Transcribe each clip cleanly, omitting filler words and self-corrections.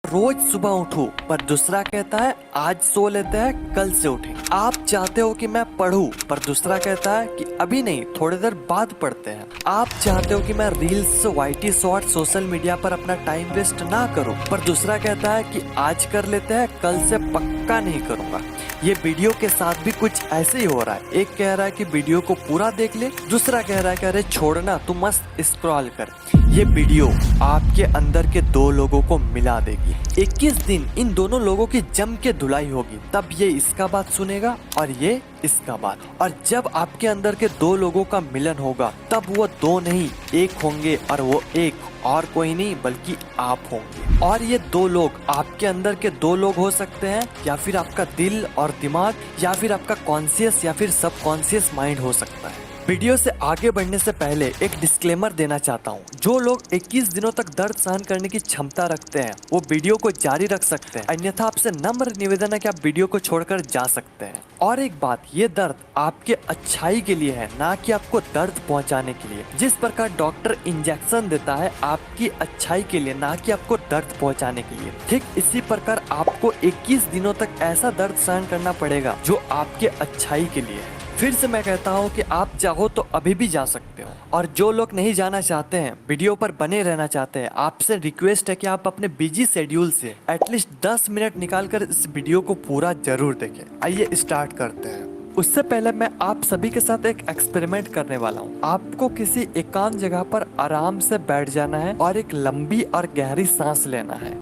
रोज सुबह उठूं, पर दूसरा कहता है आज सो लेते हैं कल से उठें। आप चाहते हो कि मैं पढूं, पर दूसरा कहता है कि अभी नहीं, थोड़ी देर बाद पढ़ते हैं। आप चाहते हो कि मैं reels, YT short, social media पर अपना टाइम वेस्ट ना करूं, पर दूसरा कहता है कि आज कर लेते हैं, कल से पक्का नहीं करूंगा। ये वीडियो के साथ भी कुछ ऐसे ही हो रहा है। एक कह रहा है कि वीडियो को पूरा देख ले, दूसरा कह रहा है कि अरे छोड़ना, तू मस्त स्क्रॉल कर। ये वीडियो आपके अंदर के दो लोगों को मिला देगी। 21 दिन इन दोनों लोगों की जम के धुलाई होगी, तब ये इसका बात सुनेगा और ये इसका बात। और जब आपके अंदर के दो लोगों का मिलन होगा, तब वो दो नहीं एक होंगे, और वो एक और कोई नहीं बल्कि आप होंगे। और ये दो लोग आपके अंदर के दो लोग हो सकते हैं, या फिर आपका दिल और दिमाग, या फिर आपका कॉन्शियस या फिर सबकॉन्शियस माइंड हो सकता है। वीडियो से आगे बढ़ने से पहले एक डिस्क्लेमर देना चाहता हूँ। जो लोग 21 दिनों तक दर्द सहन करने की क्षमता रखते हैं, वो वीडियो को जारी रख सकते हैं, अन्यथा आपसे नम्र निवेदन है कि आप वीडियो को छोड़कर जा सकते हैं। और एक बात, ये दर्द आपके अच्छाई के लिए है, ना कि आपको दर्द पहुंचाने के लिए। जिस प्रकार डॉक्टर इंजेक्शन देता है आपकी अच्छाई के लिए, ना कि आपको दर्द पहुंचाने के लिए, ठीक इसी प्रकार आपको 21 दिनों तक ऐसा दर्द सहन करना पड़ेगा जो आपके अच्छाई के लिए है। फिर से मैं कहता हूँ कि आप चाहो तो अभी भी जा सकते हो। और जो लोग नहीं जाना चाहते हैं, वीडियो पर बने रहना चाहते हैं, आपसे रिक्वेस्ट है कि आप अपने बिजी शेड्यूल से एटलीस्ट 10 मिनट निकालकर इस वीडियो को पूरा जरूर देखें। आइए स्टार्ट करते हैं। उससे पहले मैं आप सभी के साथ एक एक्सपेरिमेंट करने वाला हूँ। आपको किसी एकांत जगह पर आराम से बैठ जाना है और एक लंबी और गहरी सांस लेना है।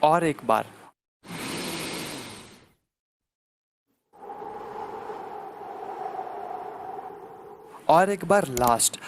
और एक बार। और एक बार लास्ट।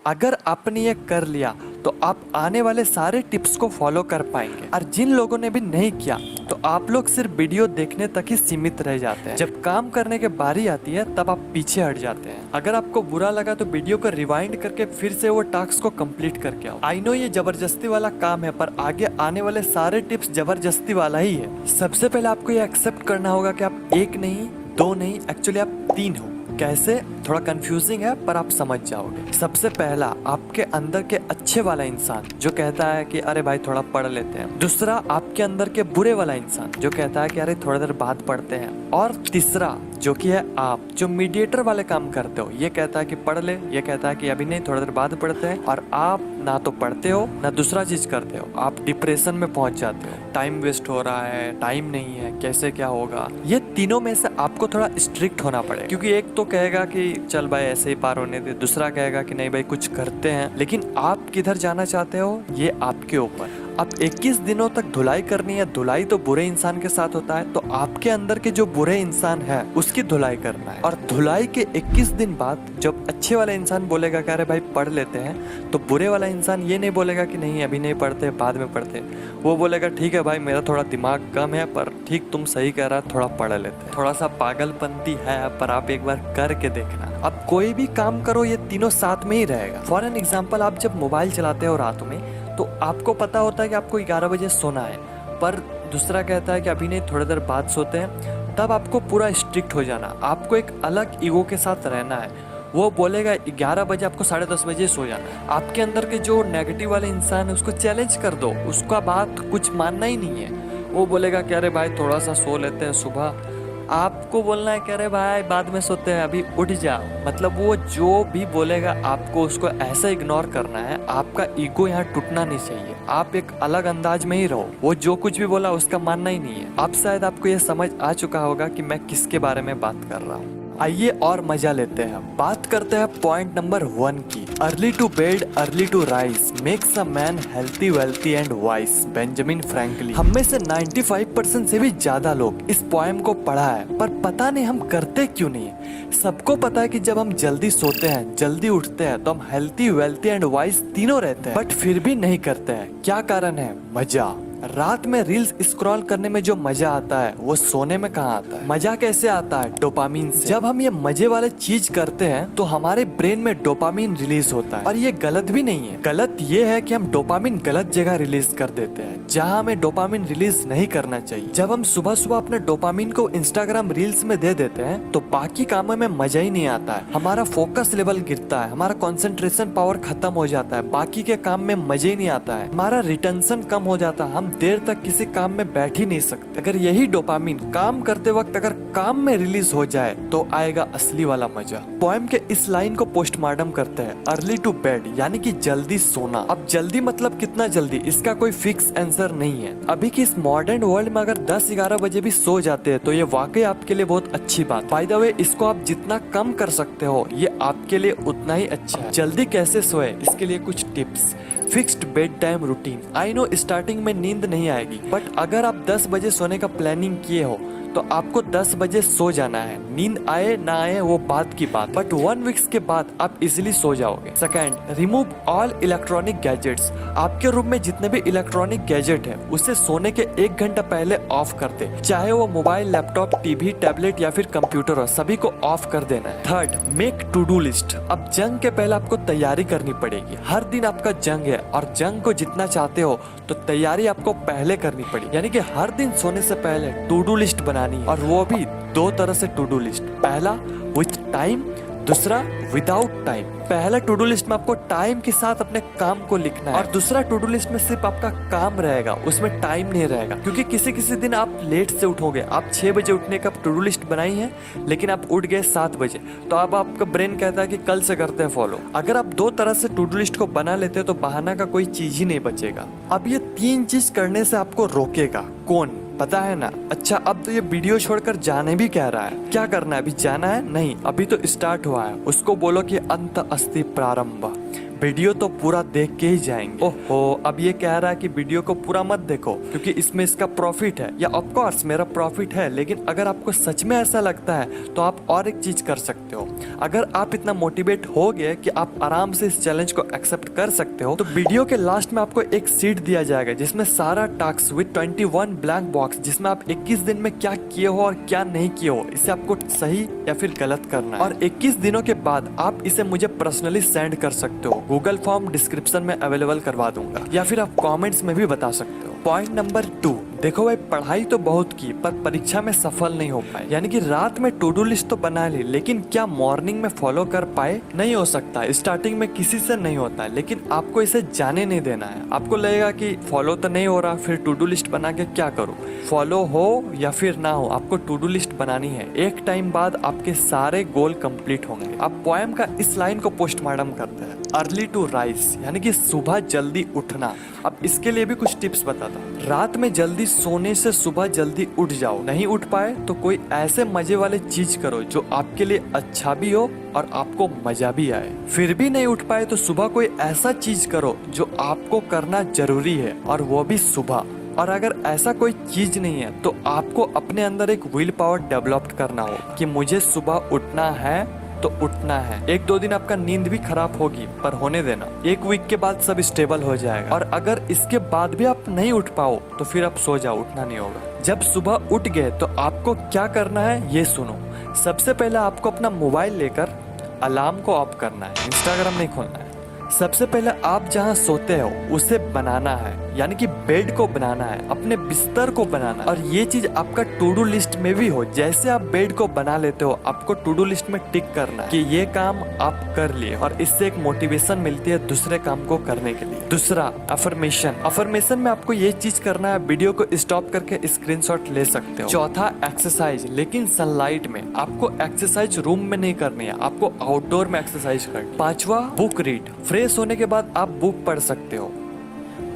अगर आपने ये कर लिया तो आप आने वाले सारे टिप्स को फॉलो कर पाएंगे। और जिन लोगों ने भी नहीं किया, तो आप लोग सिर्फ वीडियो देखने तक ही सीमित रह जाते हैं। जब काम करने की बारी आती है, तब आप पीछे हट जाते हैं। अगर आपको बुरा लगा तो वीडियो को रिवाइंड करके फिर से वो टास्क को कंप्लीट करके आओ। आई नो ये जबरदस्ती वाला काम है, पर आगे आने वाले सारे टिप्स जबरदस्ती वाला ही है। सबसे पहले आपको ये एक्सेप्ट करना होगा कि आप एक नहीं, दो नहीं, एक्चुअली आप 3 हो। कैसे? थोड़ा कंफ्यूजिंग है, पर आप समझ जाओगे। सबसे पहला, आपके अंदर के अच्छे वाला इंसान जो कहता है कि अरे भाई थोड़ा पढ़ लेते हैं। दूसरा, आपके अंदर के बुरे वाला इंसान जो कहता है कि अरे थोड़ी देर बाद पढ़ते हैं। और तीसरा जो कि है आप, जो मीडिएटर वाले काम करते हो, ये कहता है कि पढ़ ले, ये कहता है कि अभी नहीं, थोड़ी देर बाद पढ़ते हैं। और आप ना तो पढ़ते हो ना दूसरा चीज करते हो, आप डिप्रेशन में पहुंच जाते हो। टाइम वेस्ट हो रहा है, टाइम नहीं है, कैसे क्या होगा। ये तीनों में से आपको थोड़ा स्ट्रिक्ट होना पड़ेगा, क्योंकि एक तो कहेगा कि चल भाई ऐसे ही पार होने दे, दूसरा कहेगा कि नहीं भाई कुछ करते हैं। लेकिन आप किधर जाना चाहते हो, ये आपके ऊपर। अब 21 दिनों तक धुलाई करनी है। धुलाई तो बुरे इंसान के साथ होता है, तो आपके अंदर के जो बुरे इंसान है उसकी धुलाई करना है। और धुलाई के 21 दिन बाद जब अच्छे वाला इंसान बोलेगा कि अरे भाई पढ़ लेते हैं, तो बुरे वाला इंसान ये नहीं बोलेगा कि नहीं अभी नहीं पढ़ते, बाद में पढ़ते। वो बोलेगा ठीक है भाई, मेरा थोड़ा दिमाग कम है, पर ठीक तुम सही कह रहा, थोड़ा पढ़ लेते हैं। थोड़ा सा पागलपंती है, पर आप एक बार करके देखना। अब कोई भी काम करो, ये तीनों साथ में ही रहेगा। फॉर एन एग्जाम्पल, आप जब मोबाइल चलाते हो रात में, तो आपको पता होता है कि आपको 11 बजे सोना है, पर दूसरा कहता है कि अभी नहीं, थोड़ी देर बाद सोते हैं। तब आपको पूरा स्ट्रिक्ट हो जाना। आपको एक अलग ईगो के साथ रहना है। वो बोलेगा 11 बजे, आपको 10:30 बजे सो जाना है। आपके अंदर के जो नेगेटिव वाले इंसान है उसको चैलेंज कर दो, उसका बात कुछ मानना ही नहीं है। वो बोलेगा कि अरे भाई थोड़ा सा सो लेते हैं सुबह। आपको बोलना है कि अरे भाई बाद में सोते हैं, अभी उठ जाओ। मतलब वो जो भी बोलेगा आपको उसको ऐसा इग्नोर करना है। आपका ईगो यहाँ टूटना नहीं चाहिए। आप एक अलग अंदाज में ही रहो। वो जो कुछ भी बोला उसका मानना ही नहीं है। अब शायद आपको ये समझ आ चुका होगा कि मैं किसके बारे में बात कर रहा हूँ। आइए और मजा लेते हैं। बात करते हैं पॉइंट नंबर 1 की। Early to bed, early to rise makes a man healthy, wealthy and wise. Benjamin Franklin. हम में से 95% से भी ज्यादा लोग इस पोएम को पढ़ा है, पर पता नहीं हम करते क्यों नहीं। सबको पता है कि जब हम जल्दी सोते हैं, जल्दी उठते हैं, तो हम हेल्थी, वेल्थी एंड वाइज तीनों रहते हैं, बट फिर भी नहीं करते हैं। क्या कारण है? मजा। रात में रील्स स्क्रॉल करने में जो मजा आता है वो सोने में कहाँ आता है? मजा कैसे आता है? डोपामीन से। जब हम ये मजे वाले चीज करते हैं तो हमारे ब्रेन में डोपामीन रिलीज होता है, और ये गलत भी नहीं है। गलत ये है कि हम डोपामीन गलत जगह रिलीज कर देते हैं, जहाँ हमें डोपामीन रिलीज नहीं करना चाहिए। जब हम सुबह सुबह अपने डोपामीन को इंस्टाग्राम रील्स में दे देते हैं तो बाकी कामों में मजा ही नहीं आता है, हमारा फोकस लेवल गिरता है, हमारा कंसंट्रेशन पावर खत्म हो जाता है, बाकी के काम में मजे ही नहीं आता है, हमारा रिटेंशन कम हो जाता है, हम देर तक किसी काम में बैठ ही नहीं सकते। अगर यही डोपामीन काम करते वक्त अगर काम में रिलीज हो जाए तो आएगा असली वाला मजा। पोएम के इस लाइन को पोस्टमार्टम करते हैं, अर्ली टू बेड, यानी कि जल्दी सोना। अब जल्दी मतलब कितना जल्दी, इसका कोई फिक्स आंसर नहीं है। अभी की इस मॉडर्न वर्ल्ड में अगर 10-11 बजे भी सो जाते हैं तो ये वाकई आपके लिए बहुत अच्छी बात। बाय द वे, इसको आप जितना कम कर सकते हो ये आपके लिए उतना ही अच्छा है। जल्दी कैसे सोए, इसके लिए कुछ tips. Fixed bed time routine. I know starting में नींद नहीं आएगी, बट अगर आप 10 बजे सोने का प्लानिंग किए हो तो आपको 10 बजे सो जाना है। नींद आए ना आए वो बात की बात, बट 1 वीक्स के बाद आप इजिली सो जाओगे। Second, remove all electronic gadgets. आपके रूम में जितने भी इलेक्ट्रॉनिक गैजेट है उसे सोने के 1 घंटा पहले ऑफ कर दे, चाहे वो मोबाइल, लैपटॉप, टीवी, टैबलेट या फिर कंप्यूटर हो, सभी को ऑफ कर देना है। Third, make to do list. अब जंग के पहले आपको तैयारी करनी पड़ेगी। हर दिन आपका जंग है और जंग को जितना चाहते हो तो तैयारी आपको पहले करनी पड़ेगी, यानी कि हर दिन सोने से पहले टू डू लिस्ट बनानी है, और वो भी 2 तरह से टू डू लिस्ट। पहला विथ टाइम, दूसरा विदाउट टाइम। पहला टू डू लिस्ट में आपको टाइम के साथ अपने काम को लिखना है, और दूसरा टू डू लिस्ट में सिर्फ आपका काम रहेगा, उसमें टाइम नहीं रहेगा। क्योंकि किसी किसी दिन आप लेट से उठोगे, आप 6 बजे उठने का टू डू लिस्ट बनाई है लेकिन आप उठ गए 7 बजे, तो अब आपका ब्रेन कहता है कि कल से करते हैं फॉलो। अगर आप 2 तरह से टू डू लिस्ट को बना लेते हो तो बहाना का कोई चीज ही नहीं बचेगा। अब ये 3 चीज करने से आपको रोकेगा कौन, पता है ना? अच्छा, अब तो ये वीडियो छोड़कर जाने भी कह रहा है। क्या करना है? अभी जाना है? नहीं, अभी तो स्टार्ट हुआ है। उसको बोलो कि अंत अस्ति प्रारंभ। वीडियो तो पूरा देख के ही जाएंगे। ओहो, अब ये कह रहा है कि वीडियो को पूरा मत देखो क्योंकि इसमें इसका प्रॉफिट है। या ऑफ कोर्स मेरा प्रॉफिट है, लेकिन अगर आपको सच में ऐसा लगता है तो आप और एक चीज कर सकते हो। अगर आप इतना मोटिवेट हो गए कि आप आराम से इस चैलेंज को एक्सेप्ट कर सकते हो तो वीडियो के लास्ट में आपको एक सीट दिया जाएगा जिसमें सारा टास्क विद 21 ब्लैंक बॉक्स, जिसमें आप 21 दिन में क्या किए हो और क्या नहीं किए हो इसे आपको सही या फिर गलत करना है। और 21 दिनों के बाद आप इसे मुझे पर्सनली सेंड कर सकते हो। गूगल फॉर्म डिस्क्रिप्शन में अवेलेबल करवा दूंगा, या फिर आप कमेंट्स में भी बता सकते हो। पॉइंट नंबर 2, देखो भाई, पढ़ाई तो बहुत की पर परीक्षा में सफल नहीं हो पाए। यानी कि रात में टू डू लिस्ट तो बना ली, लेकिन क्या मॉर्निंग में फॉलो कर पाए? नहीं हो सकता। स्टार्टिंग में किसी से नहीं होता है, लेकिन आपको इसे जाने नहीं देना है। आपको लगेगा कि फॉलो तो नहीं हो रहा, फिर टू डू लिस्ट बना के क्या करूँ? फॉलो हो या फिर ना हो, आपको टू डू लिस्ट बनानी है। एक टाइम बाद आपके सारे गोल कंप्लीट होंगे। अब पोएम का इस लाइन को पोस्टमार्टम करते हैं, अर्ली टू राइज, यानी कि सुबह जल्दी उठना। अब इसके लिए भी कुछ टिप्स बताता हूँ। रात में जल्दी सोने से सुबह जल्दी उठ जाओ। नहीं उठ पाए तो कोई ऐसे मजे वाले चीज करो जो आपके लिए अच्छा भी हो और आपको मजा भी आए। फिर भी नहीं उठ पाए तो सुबह कोई ऐसा चीज करो जो आपको करना जरूरी है, और वो भी सुबह। और अगर ऐसा कोई चीज नहीं है तो आपको अपने अंदर एक विल पावर डेवलप करना हो कि मुझे सुबह उठना है तो उठना है। 1-2 दिन आपका नींद भी खराब होगी पर होने देना, 1 वीक के बाद सब स्टेबल हो जाएगा। और अगर इसके बाद भी आप नहीं उठ पाओ तो फिर आप सो जाओ, उठना नहीं होगा। जब सुबह उठ गए तो आपको क्या करना है ये सुनो। सबसे पहले आपको अपना मोबाइल लेकर अलार्म को ऑफ करना है, इंस्टाग्राम नहीं खोलना है। सबसे पहले आप जहाँ सोते हो उसे बनाना है, यानी कि बेड को बनाना है, अपने बिस्तर को बनाना है। और ये चीज आपका टू डू लिस्ट में भी हो। जैसे आप बेड को बना लेते हो आपको टू डू लिस्ट में टिक करना है कि ये काम आप कर लिए, और इससे एक मोटिवेशन मिलती है दूसरे काम को करने के लिए। दूसरा, अफर्मेशन। अफर्मेशन में आपको ये चीज करना है, वीडियो को स्टॉप करके स्क्रीनशॉट ले सकते हो। चौथा, एक्सरसाइज, लेकिन सनलाइट में। आपको एक्सरसाइज रूम में नहीं करनी है, आपको आउटडोर में एक्सरसाइज करनी। पांचवा, बुक रीड। फ्रेश होने के बाद आप बुक पढ़ सकते हो।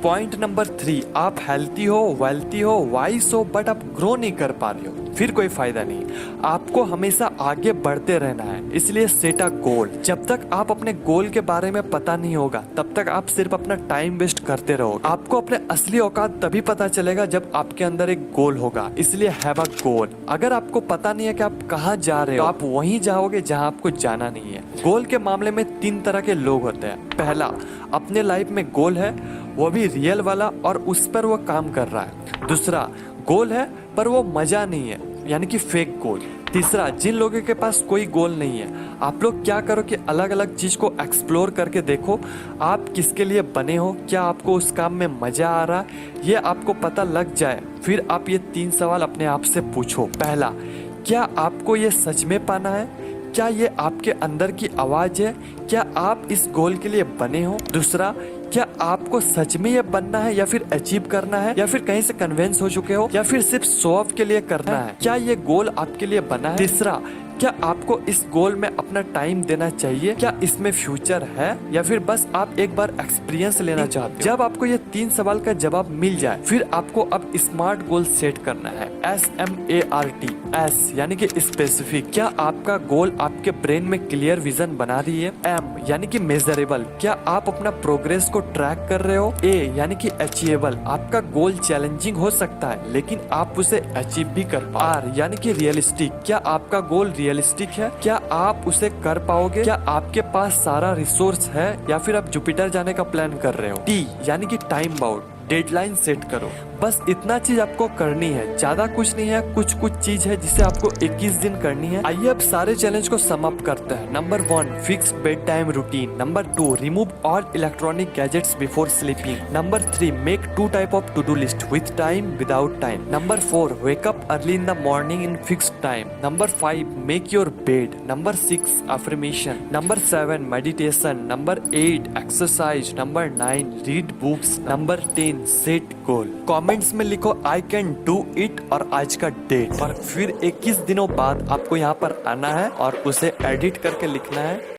पॉइंट नंबर 3, आप हेल्थी हो, वेल्थी हो, वाइस हो, बट आप ग्रो नहीं कर पा रहे हो, फिर कोई फायदा नहीं। आपको हमेशा आगे बढ़ते रहना है, इसलिए सेट अ गोल। जब तक आप अपने गोल के बारे में पता नहीं होगा तब तक आप सिर्फ अपना टाइम वेस्ट करते रहोगे। आपको अपने असली औकात तभी पता चलेगा जब आपके अंदर एक गोल होगा, इसलिए हैव अ गोल। अगर आपको पता नहीं है कि आप कहाँ जा रहे हो तो आप वहीं जाओगे जहाँ आपको जाना नहीं है। गोल के मामले में 3 तरह के लोग होते हैं। पहला, अपने लाइफ में गोल है, वो भी रियल वाला, और उस पर वो काम कर रहा है। दूसरा, गोल है पर वो मजा नहीं है, यानी कि फेक गोल। तीसरा, जिन लोगों के पास कोई गोल नहीं है, आप लोग क्या करो कि अलग अलग चीज को एक्सप्लोर करके देखो आप किसके लिए बने हो, क्या आपको उस काम में मजा आ रहा है, ये आपको पता लग जाए। फिर आप ये 3 सवाल अपने आप से पूछो। पहला, क्या आपको ये सच में पाना है? क्या ये आपके अंदर की आवाज है? क्या आप इस गोल के लिए बने हो? दूसरा, क्या आपको सच में ये बनना है या फिर अचीव करना है, या फिर कहीं से कन्विंस हो चुके हो, या फिर सिर्फ शो ऑफ के लिए करना है? क्या ये गोल आपके लिए बना है? तीसरा, क्या आपको इस गोल में अपना टाइम देना चाहिए? क्या इसमें फ्यूचर है, या फिर बस आप एक बार एक्सपीरियंस लेना चाहते हो? जब आपको ये 3 सवाल का जवाब मिल जाए, फिर आपको अब स्मार्ट गोल सेट करना है। SMART, S यानी कि स्पेसिफिक, क्या आपका गोल आपके ब्रेन में क्लियर विजन बना रही है? M यानी कि मेजरेबल, क्या आप अपना प्रोग्रेस को ट्रैक कर रहे हो? A यानी कि अचीवेबल, आपका गोल चैलेंजिंग हो सकता है लेकिन आप उसे अचीव भी कर पाओ। R यानी कि रियलिस्टिक, क्या आपका गोल रियलिस्टिक है? क्या आप उसे कर पाओगे? क्या आपके पास सारा रिसोर्स है, या फिर आप जुपिटर जाने का प्लान कर रहे हो? T यानी कि टाइम बाउंड, डेडलाइन सेट करो। बस इतना चीज आपको करनी है, ज्यादा कुछ नहीं है। कुछ चीज है जिसे आपको 21 दिन करनी है। आइए अब सारे चैलेंज को सम अप करते हैं। Number 1, fix bed time routine. Number 2, remove all electronic gadgets before sleeping. Number 3, make 2 type of to do list, with time, without time. Number 4, wake up early in the morning in fixed time. Number 5, make your bed. Number 6, affirmation. Number 7, meditation. Number 8, exercise. Number 9, read books. Number 10, set goal. Comments में लिखो I can do it और आज का date, और फिर 21 दिनों बाद आपको यहाँ पर आना है और उसे एडिट करके लिखना है